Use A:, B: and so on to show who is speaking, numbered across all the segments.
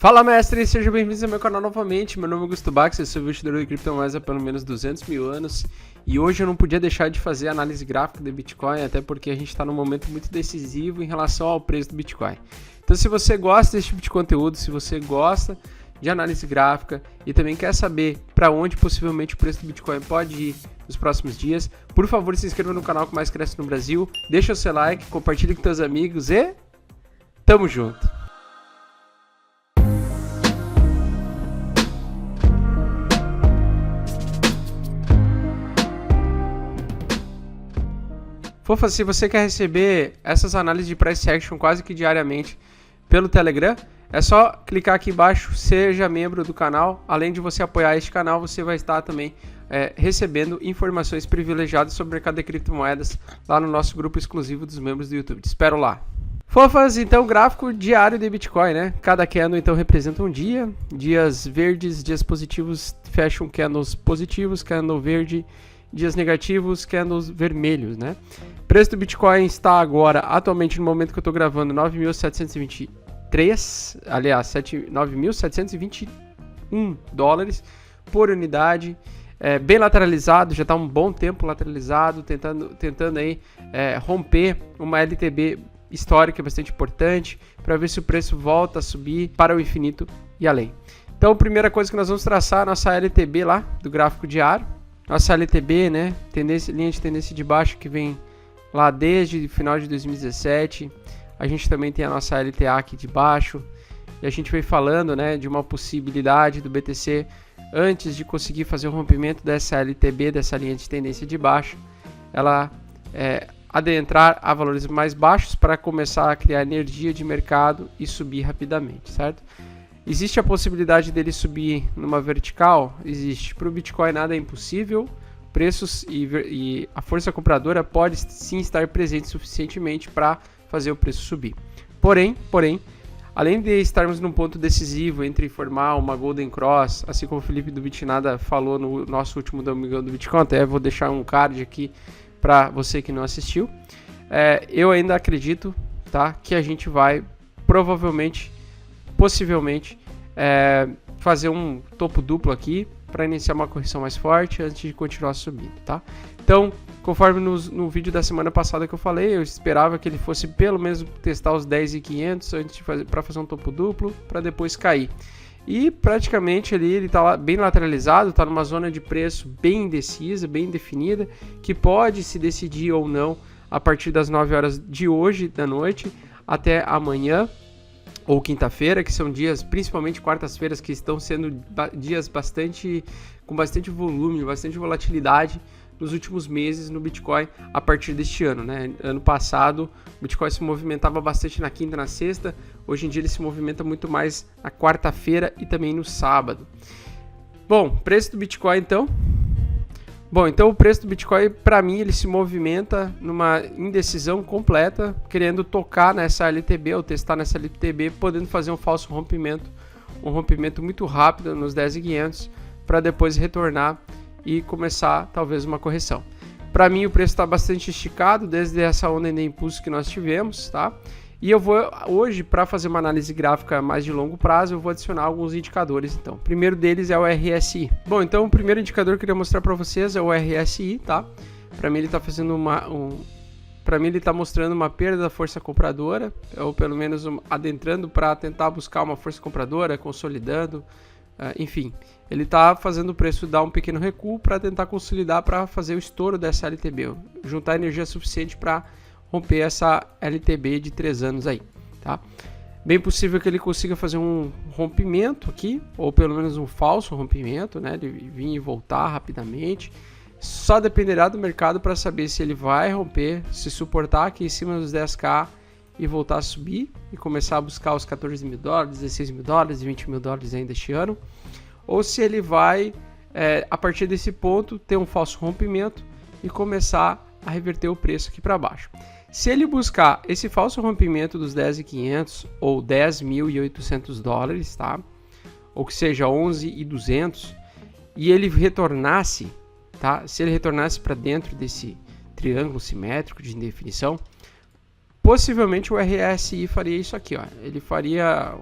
A: Fala, mestre, sejam bem-vindos ao meu canal novamente. Meu nome é Augusto Bax, eu sou investidor de criptomoedas há pelo menos 200 mil anos e hoje eu não podia deixar de fazer análise gráfica do Bitcoin, até porque a gente está num momento muito decisivo em relação ao preço do Bitcoin. Então, se você gosta desse tipo de conteúdo, se você gosta de análise gráfica e também quer saber para onde possivelmente o preço do Bitcoin pode ir nos próximos dias, por favor, se inscreva no canal que mais cresce no Brasil, deixa o seu like, compartilhe com seus amigos e tamo junto! Fofa, se você quer receber essas análises de price action quase que diariamente pelo Telegram, é só clicar aqui embaixo, seja membro do canal. Além de você apoiar este canal, você vai estar também recebendo informações privilegiadas sobre o mercado de criptomoedas lá no nosso grupo exclusivo dos membros do YouTube. Te espero lá. Fofas, então gráfico diário de Bitcoin, né? Cada candle então representa um dia, dias verdes, dias positivos fecham candles positivos, candle verde, dias negativos, candles vermelhos, né? O preço do Bitcoin está agora, atualmente no momento que eu estou gravando, 9.723, aliás, 9.721 dólares por unidade, bem lateralizado, já está um bom tempo lateralizado, tentando aí romper uma LTB histórica bastante importante, para ver se o preço volta a subir para o infinito e além. Então, a primeira coisa que nós vamos traçar, a nossa LTB lá, do gráfico diário, nossa LTB, né, linha de tendência de baixo que vem lá desde o final de 2017. A gente também tem a nossa LTA aqui de baixo. E a gente vem falando, né, de uma possibilidade do BTC, antes de conseguir fazer o rompimento dessa LTB, dessa linha de tendência de baixo, ela adentrar a valores mais baixos para começar a criar energia de mercado e subir rapidamente, certo? Existe a possibilidade dele subir numa vertical? Existe. Para o Bitcoin nada é impossível. Preços e a força compradora pode sim estar presente suficientemente para fazer o preço subir. Porém, além de estarmos num ponto decisivo entre formar uma Golden Cross, assim como o Felipe do Bitnada falou no nosso último Domingão do Bitcoin, até vou deixar um card aqui para você que não assistiu, eu ainda acredito, tá, que a gente vai possivelmente fazer um topo duplo aqui para iniciar uma correção mais forte antes de continuar subindo, tá? Então, conforme no vídeo da semana passada que eu falei, eu esperava que ele fosse pelo menos testar os 10.500 antes para fazer um topo duplo, para depois cair. E praticamente ali ele está bem lateralizado, está numa zona de preço bem indecisa, bem definida, que pode se decidir ou não a partir das 9 horas de hoje da noite até amanhã ou quinta-feira, que são dias, principalmente quartas-feiras, que estão sendo dias com bastante volume, bastante volatilidade nos últimos meses no Bitcoin a partir deste ano, né? Ano passado o Bitcoin se movimentava bastante na quinta e na sexta, hoje em dia ele se movimenta muito mais na quarta-feira e também no sábado. Bom, preço do Bitcoin então. Então o preço do Bitcoin, para mim, ele se movimenta numa indecisão completa, querendo tocar nessa LTB ou testar nessa LTB, podendo fazer um falso rompimento, um rompimento muito rápido nos 10.500, para depois retornar e começar talvez uma correção. Para mim o preço está bastante esticado desde essa onda de impulso que nós tivemos, tá? E eu vou hoje, para fazer uma análise gráfica mais de longo prazo, eu vou adicionar alguns indicadores. Então, o primeiro deles é o RSI. Bom, então o primeiro indicador que eu queria mostrar para vocês é o RSI, tá? Para mim ele está fazendo para mim ele está mostrando uma perda da força compradora, ou pelo menos adentrando para tentar buscar uma força compradora, consolidando, enfim, ele está fazendo o preço dar um pequeno recuo para tentar consolidar, para fazer o estouro dessa LTB, juntar energia suficiente para romper essa LTB de 3 anos aí, tá? Bem possível que ele consiga fazer um rompimento aqui, ou pelo menos um falso rompimento, né? De vir e voltar rapidamente. Só dependerá do mercado para saber se ele vai romper, se suportar aqui em cima dos 10k e voltar a subir e começar a buscar os 14 mil dólares, 16 mil dólares, 20 mil dólares ainda este ano, ou se ele vai, a partir desse ponto, ter um falso rompimento e começar a reverter o preço aqui para baixo. Se ele buscar esse falso rompimento dos 10.500 ou 10.800 dólares, tá? Ou que seja 11.200, e ele retornasse, tá? Se ele retornasse para dentro desse triângulo simétrico de indefinição, possivelmente o RSI faria isso aqui, ó. Ele faria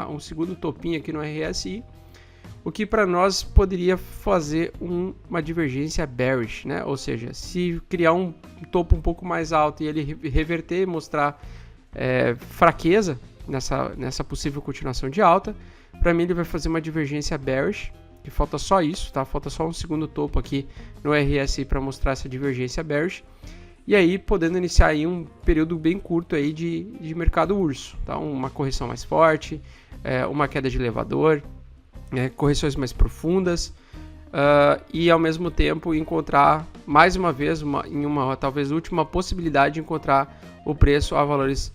A: um segundo topinho aqui no RSI, o que para nós poderia fazer uma divergência bearish, né? Ou seja, se criar um topo um pouco mais alto e ele reverter, mostrar fraqueza nessa possível continuação de alta, para mim ele vai fazer uma divergência bearish, que falta só isso, tá? Falta só um segundo topo aqui no RSI para mostrar essa divergência bearish. E aí, podendo iniciar aí um período bem curto aí de mercado urso, tá? Uma correção mais forte, uma queda de elevador, correções mais profundas, e ao mesmo tempo encontrar mais uma vez, em uma talvez última possibilidade de encontrar o preço a valores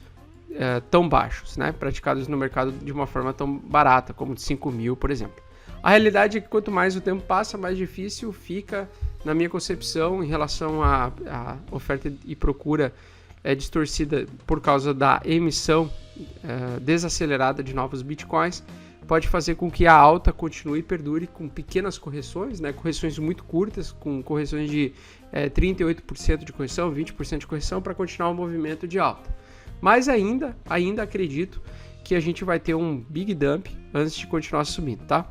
A: tão baixos, né? Praticados no mercado de uma forma tão barata, como de 5 mil, por exemplo. A realidade é que quanto mais o tempo passa, mais difícil fica, na minha concepção, em relação à oferta e procura distorcida por causa da emissão desacelerada de novos bitcoins, pode fazer com que a alta continue e perdure com pequenas correções, né? Correções muito curtas, com correções de 38% de correção, 20% de correção, para continuar o movimento de alta. Mas ainda acredito que a gente vai ter um big dump antes de continuar subindo, tá?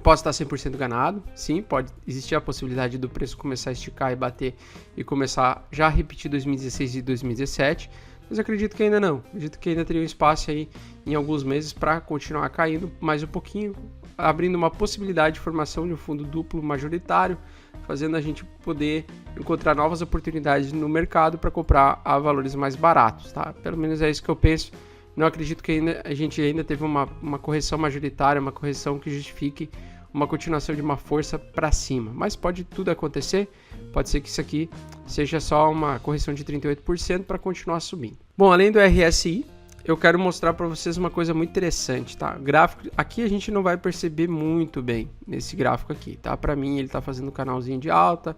A: Posso estar 100% enganado, sim, pode existir a possibilidade do preço começar a esticar e bater e começar já a repetir 2016 e 2017, mas acredito que ainda não. Acredito que ainda teria um espaço aí em alguns meses para continuar caindo mais um pouquinho, abrindo uma possibilidade de formação de um fundo duplo majoritário, fazendo a gente poder encontrar novas oportunidades no mercado para comprar a valores mais baratos, tá? Pelo menos é isso que eu penso. Não acredito que a gente ainda teve uma correção majoritária, uma correção que justifique uma continuação de uma força para cima. Mas pode tudo acontecer, pode ser que isso aqui seja só uma correção de 38% para continuar subindo. Bom, além do RSI, eu quero mostrar para vocês uma coisa muito interessante, tá? Gráfico, aqui a gente não vai perceber muito bem nesse gráfico aqui, tá? Para mim ele está fazendo um canalzinho de alta,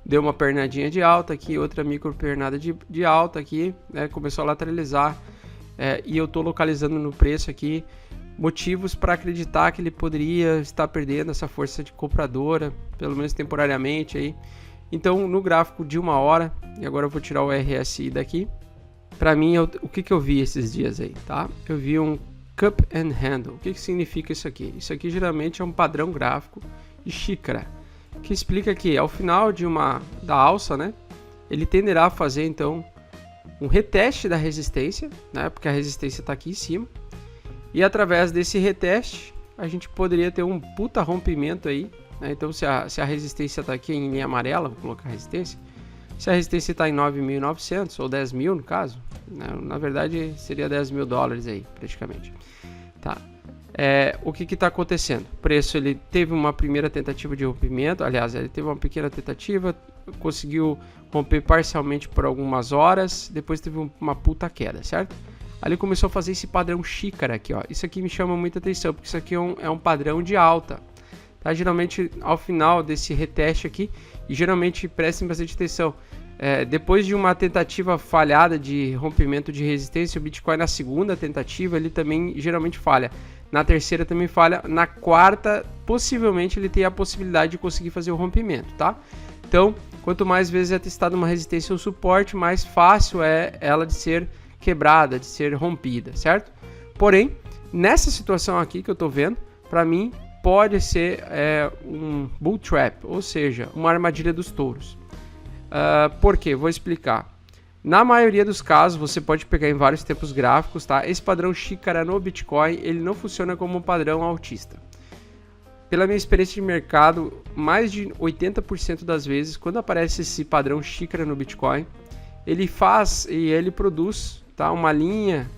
A: deu uma pernadinha de alta aqui, outra micro pernada de alta aqui, né? Começou a lateralizar. E eu estou localizando no preço aqui motivos para acreditar que ele poderia estar perdendo essa força de compradora, pelo menos temporariamente aí. Então, no gráfico de 1 hora, e agora eu vou tirar o RSI daqui, para mim, o que eu vi esses dias aí, tá? Eu vi um cup and handle. O que significa isso aqui? Isso aqui geralmente é um padrão gráfico de xícara, que explica que ao final da alça, né, ele tenderá a fazer então um reteste da resistência, né, porque a resistência está aqui em cima, e através desse reteste a gente poderia ter um puta rompimento aí, né? Então se a resistência está aqui em linha amarela, vou colocar a resistência, se a resistência está em 9.900 ou 10 mil no caso, né, na verdade seria 10 mil dólares aí praticamente, tá? O que está acontecendo? O preço ele teve uma primeira tentativa de rompimento, aliás, ele teve uma pequena tentativa, conseguiu romper parcialmente por algumas horas, depois teve uma puta queda, certo? Ali começou a fazer esse padrão xícara aqui, ó. Isso aqui me chama muita atenção, porque isso aqui é um padrão de alta, tá? Geralmente ao final desse reteste aqui, e geralmente prestem bastante atenção, depois de uma tentativa falhada de rompimento de resistência, o Bitcoin na segunda tentativa ele também geralmente falha. Na terceira também falha, na quarta possivelmente ele tem a possibilidade de conseguir fazer o rompimento, tá? Então, quanto mais vezes é testado uma resistência ou suporte, mais fácil é ela de ser quebrada, de ser rompida, certo? Porém, nessa situação aqui que eu tô vendo, para mim pode ser um bull trap, ou seja, uma armadilha dos touros. Por quê? Vou explicar. Na maioria dos casos, você pode pegar em vários tempos gráficos, tá? Esse padrão xícara no Bitcoin, ele não funciona como um padrão altista. Pela minha experiência de mercado, mais de 80% das vezes, quando aparece esse padrão xícara no Bitcoin, ele faz e ele produz, tá, uma linha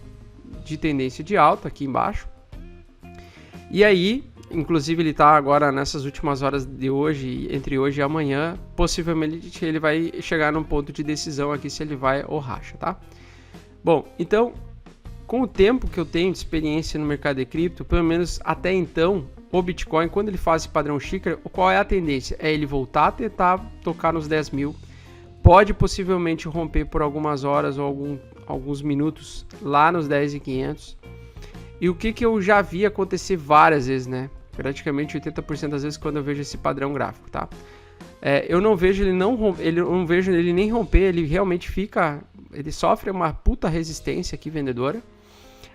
A: de tendência de alta aqui embaixo. E aí, inclusive ele está agora nessas últimas horas de hoje, entre hoje e amanhã, possivelmente ele vai chegar num ponto de decisão aqui se ele vai ou racha, tá? Bom, então, com o tempo que eu tenho de experiência no mercado de cripto, pelo menos até então, o Bitcoin, quando ele faz esse padrão xícara, qual é a tendência? É ele voltar a tentar tocar nos 10 mil, pode possivelmente romper por algumas horas ou alguns minutos lá nos 10.500. E o que eu já vi acontecer várias vezes, né? Praticamente 80% das vezes quando eu vejo esse padrão gráfico, tá? eu não vejo ele não vejo ele nem romper, ele realmente ele sofre uma puta resistência aqui vendedora.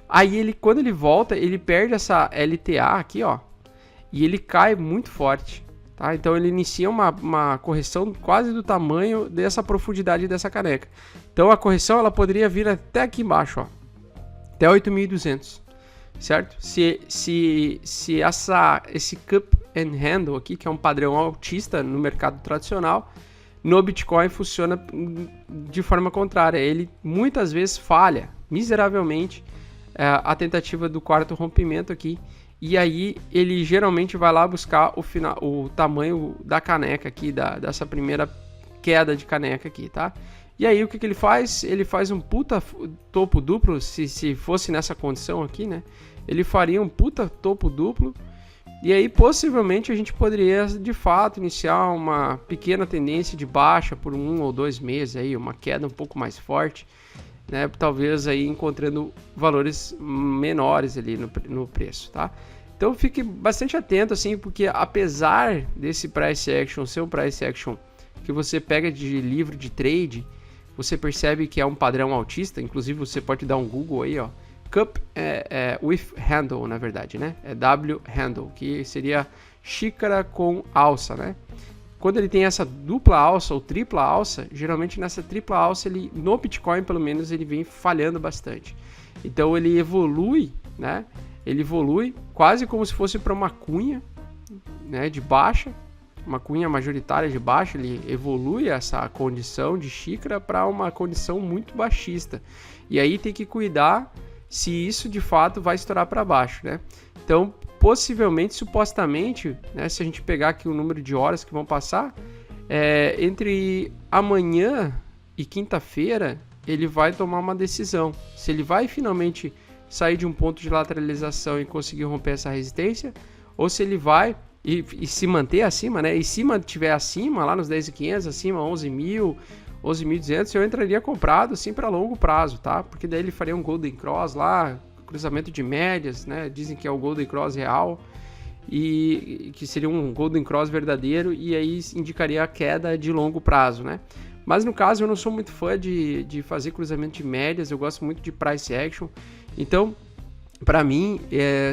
A: Aí quando ele volta, ele perde essa LTA aqui, ó, e ele cai muito forte, tá? Então ele inicia uma correção quase do tamanho dessa profundidade dessa caneca. Então a correção ela poderia vir até aqui embaixo, ó, até 8.200, certo? Se esse cup and handle aqui, que é um padrão altista no mercado tradicional, no Bitcoin funciona de forma contrária. Ele muitas vezes falha miseravelmente a tentativa do quarto rompimento aqui, e aí ele geralmente vai lá buscar o tamanho da caneca aqui, dessa primeira queda de caneca aqui, tá? E aí o que ele faz? Ele faz um puta topo duplo, se fosse nessa condição aqui, né? Ele faria um puta topo duplo, e aí possivelmente a gente poderia de fato iniciar uma pequena tendência de baixa por 1 ou 2 meses, aí, uma queda um pouco mais forte, né? Talvez aí encontrando valores menores ali no preço, tá? Então fique bastante atento, assim, porque apesar desse price action ser um price action que você pega de livro de trade, você percebe que é um padrão altista. Inclusive você pode dar um Google aí, ó, cup with handle, na verdade, né? É W handle, que seria xícara com alça, né? Quando ele tem essa dupla alça ou tripla alça, geralmente nessa tripla alça, no Bitcoin pelo menos, ele vem falhando bastante. Então ele evolui, né? Ele evolui quase como se fosse para uma cunha, né, de baixa, uma cunha majoritária de baixa. Ele evolui essa condição de xícara para uma condição muito baixista. E aí tem que cuidar se isso de fato vai estourar para baixo, né? Então, possivelmente, supostamente, né, se a gente pegar aqui o número de horas que vão passar, entre amanhã e quinta-feira, ele vai tomar uma decisão. Se ele vai finalmente sair de um ponto de lateralização e conseguir romper essa resistência, ou se ele vai e se manter acima, né? E se mantiver acima, lá nos 10.500, acima 11.000, 11.200, eu entraria comprado assim para longo prazo, tá? Porque daí ele faria um Golden Cross lá, cruzamento de médias, né? Dizem que é o Golden Cross real, e que seria um Golden Cross verdadeiro, e aí indicaria a queda de longo prazo, né? Mas no caso eu não sou muito fã de fazer cruzamento de médias, eu gosto muito de price action. Então, para mim,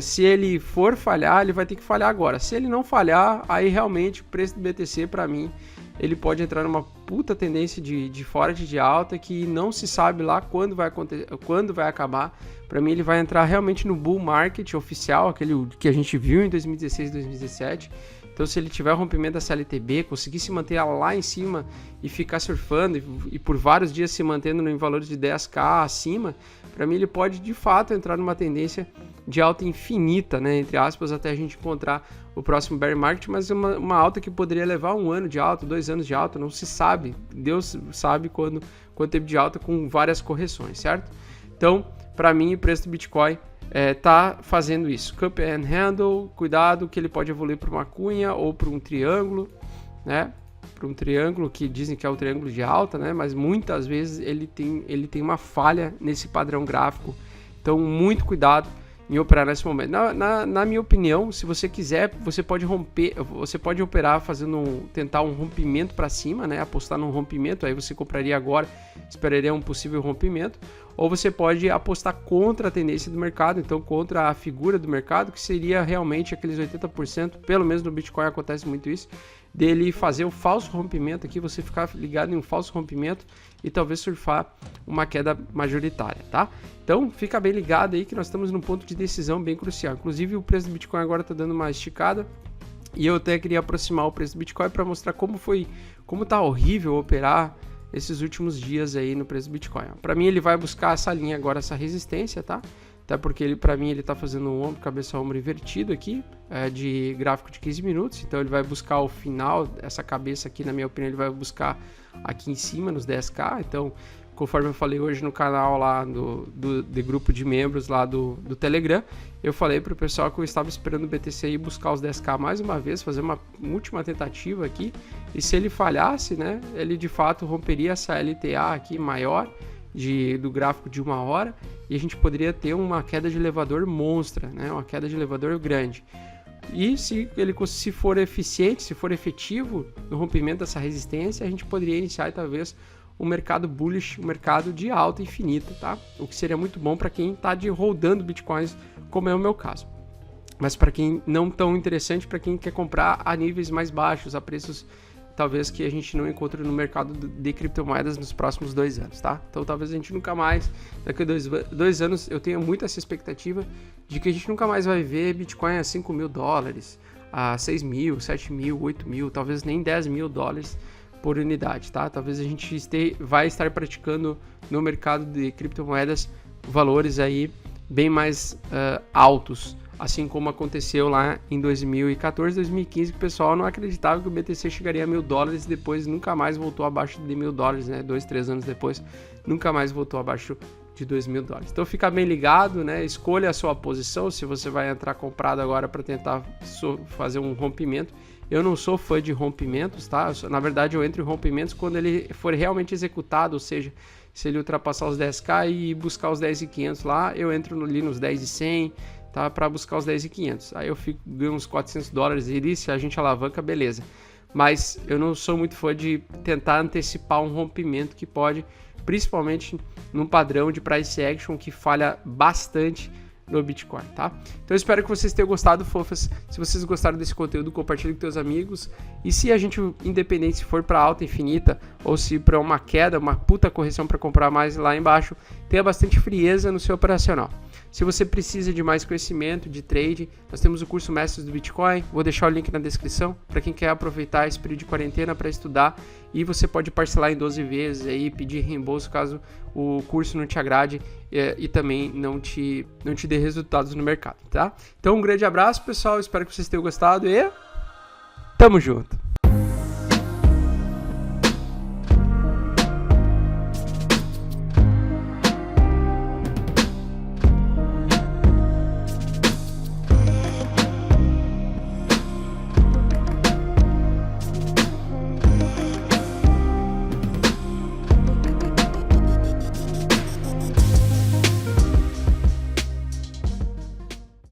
A: se ele for falhar, ele vai ter que falhar agora. Se ele não falhar, aí realmente o preço do BTC, para mim, ele pode entrar numa puta tendência de forte de alta que não se sabe lá quando vai acontecer, quando vai acabar. Para mim, ele vai entrar realmente no bull market oficial, aquele que a gente viu em 2016 e 2017. Então, se ele tiver rompimento da CLTB, conseguir se manter lá em cima e ficar surfando e por vários dias se mantendo em valores de 10k acima, para mim ele pode de fato entrar numa tendência de alta infinita, né, entre aspas, até a gente encontrar o próximo bear market, mas uma alta que poderia levar 1 ano de alta, 2 anos de alta, não se sabe. Deus sabe quanto tempo de alta, com várias correções, certo? Então, para mim, o preço do Bitcoin tá fazendo isso. Cup and handle, cuidado que ele pode evoluir para uma cunha ou para um triângulo, né? Para um triângulo que dizem que é o triângulo de alta, né? Mas muitas vezes ele tem uma falha nesse padrão gráfico. Então, muito cuidado em operar nesse momento. Na minha opinião, se você quiser, você pode operar tentar um rompimento para cima, né? Apostar num rompimento, aí você compraria agora, esperaria um possível rompimento, ou você pode apostar contra a tendência do mercado, então contra a figura do mercado, que seria realmente aqueles 80%, pelo menos no Bitcoin acontece muito isso, dele fazer o falso rompimento aqui, você ficar ligado em um falso rompimento e talvez surfar uma queda majoritária, tá? Então fica bem ligado aí que nós estamos num ponto de decisão bem crucial. Inclusive o preço do Bitcoin agora está dando uma esticada e eu até queria aproximar o preço do Bitcoin para mostrar como tá horrível operar esses últimos dias aí no preço do Bitcoin. Para mim ele vai buscar essa linha agora, essa resistência, tá? Até porque para mim ele está fazendo um ombro, cabeça ombro invertido aqui, de gráfico de 15 minutos, então ele vai buscar o final, essa cabeça aqui, na minha opinião, ele vai buscar aqui em cima nos 10k, então conforme eu falei hoje no canal lá de grupo de membros lá do Telegram, eu falei para o pessoal que eu estava esperando o BTC ir buscar os 10k mais uma vez, fazer uma última tentativa aqui, e se ele falhasse, né, ele de fato romperia essa LTA aqui maior, do gráfico de 1 hora, e a gente poderia ter uma queda de elevador monstra, né? Uma queda de elevador grande. E se for eficiente, se for efetivo no rompimento dessa resistência, a gente poderia iniciar talvez um mercado bullish, um mercado de alta infinita, tá? O que seria muito bom para quem está rodando bitcoins, como é o meu caso. Mas para quem não tão interessante, para quem quer comprar a níveis mais baixos, a preços talvez que a gente não encontre no mercado de criptomoedas nos próximos 2 anos, tá? Então talvez a gente nunca mais, daqui a 2 anos, eu tenho muito essa expectativa de que a gente nunca mais vai ver Bitcoin a $5.000, a 6 mil, 7 mil, 8 mil, talvez nem 10 mil dólares por unidade, tá? Talvez a gente vai estar praticando no mercado de criptomoedas valores aí bem mais altos, assim como aconteceu lá em 2014, 2015, que o pessoal não acreditava que o BTC chegaria a $1.000 e depois nunca mais voltou abaixo de $1.000, né? 2-3 anos depois, nunca mais voltou abaixo de $2.000. Então fica bem ligado, né? Escolha a sua posição, se você vai entrar comprado agora para tentar fazer um rompimento. Eu não sou fã de rompimentos, tá? Na verdade, eu entro em rompimentos quando ele for realmente executado, ou seja, se ele ultrapassar os 10k e buscar os 10.500 lá, eu entro ali nos 10.100, tá? Para buscar os 10.500. Aí eu ganho uns $400 e se a gente alavanca, beleza. Mas eu não sou muito fã de tentar antecipar um rompimento que pode, principalmente num padrão de price action que falha bastante no Bitcoin, tá? Então eu espero que vocês tenham gostado, fofas. Se vocês gostaram desse conteúdo, compartilhe com seus amigos. E se a gente, independente se for para alta infinita ou se para uma queda, uma puta correção para comprar mais lá embaixo, tenha bastante frieza no seu operacional. Se você precisa de mais conhecimento de trade, nós temos o curso Mestres do Bitcoin, vou deixar o link na descrição para quem quer aproveitar esse período de quarentena para estudar, e você pode parcelar em 12 vezes aí, pedir reembolso caso o curso não te agrade e também não te dê resultados no mercado, tá? Então um grande abraço, pessoal, espero que vocês tenham gostado e tamo junto!